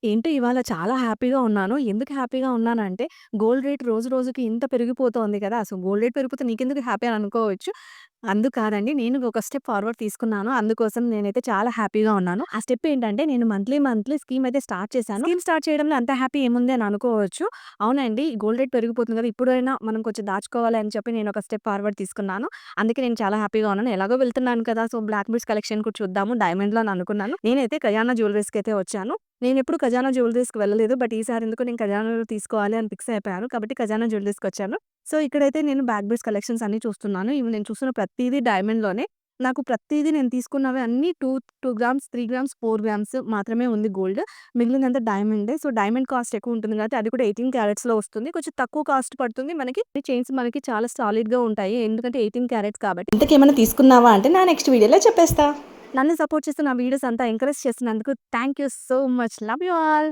ఏంటి ఇవాళ చాలా హ్యాపీగా ఉన్నాను. ఎందుకు హ్యాపీగా ఉన్నానంటే, గోల్డ్ రేట్ రోజు రోజుకి ఇంత పెరిగిపోతోంది కదా! సో, గోల్డ్ రేట్ పెరిగిపోతే నీకెందుకు హ్యాపీ అని అనుకోవచ్చు. అందుకు కాదండి. నేను ఒక స్టెప్ ఫార్వర్డ్ తీసుకున్నాను. అందుకోసం నేనైతే చాలా హ్యాపీగా ఉన్నాను. ఆ స్టెప్ ఏంటంటే, నేను మంత్లీ స్కీమ్ అయితే స్టార్ట్ చేశాను. స్కీమ్ స్టార్ట్ చేయడంలో అంత హ్యాపీ ఏముంది అని అనుకోవచ్చు. అవునండి. గోల్డ్ రేట్ పెరిగిపోతుంది కదా! ఇప్పుడైనా మనం కొంచెం దాచుకోవాలి అని చెప్పి నేను ఒక స్టెప్ ఫార్వర్డ్ తీసుకున్నాను. అందుకే నేను చాలా హ్యాపీగా ఉన్నాను. ఎలాగో వెళ్తున్నాను కదా! సో, బ్లాక్ బీడ్స్ కలెక్షన్ కూడా చూద్దాము డైమండ్‌లో అని అనుకున్నాను. నేనైతే కయానా జ్యువెల్లరీస్‌కైతే వచ్చాను. నేనెప్పుడు ఖజానా జ్యువెల్లరీస్‌కి వెళ్ళలేదు. బట్ ఈసారి ఎందుకో నేను ఖజానాలో తీసుకోవాలి అని ఫిక్స్ అయిపోయాను. కాబట్టి ఖజానా జ్యువెల్లరీస్‌కొచ్చాను. సో, ఇక్కడైతే నేను బ్యాక్ బీడ్స్ కలెక్షన్స్ అన్నీ చూస్తున్నాను. ఇవి నేను చూస్తున్న ప్రతీదీ డైమండ్‌లోనే. నాకు ప్రతీదీ నేను తీసుకున్నవి అన్నీ 2 గ్రామ్స్, 3 గ్రామ్స్, 4 గ్రామ్స్ మాత్రమే ఉంది గోల్డ్. మిగిలినదంతా డైమండే. సో, డైమండ్ కాస్ట్ ఎక్కువ ఉంటుంది కాబట్టి అది కూడా 18 క్యారెట్స్‌లో వస్తుంది. కొంచెం తక్కువ కాస్ట్ పడుతుంది మనకి. చైన్స్ మనకి చాలా సాలిడ్‌గా ఉంటాయి. ఎందుకంటే 18 క్యారెట్స్ కాబట్టి. ఇంతకేమైనా తీసుకున్నావా అంటే నా నెక్స్ట్ వీడియోలో చెప్పేస్తా. నన్ను సపోర్ట్ చేస్తూ నా వీడియోస్ అంతా ఎంకరేజ్ చేస్తున్నందుకు thank you so much. Love you all.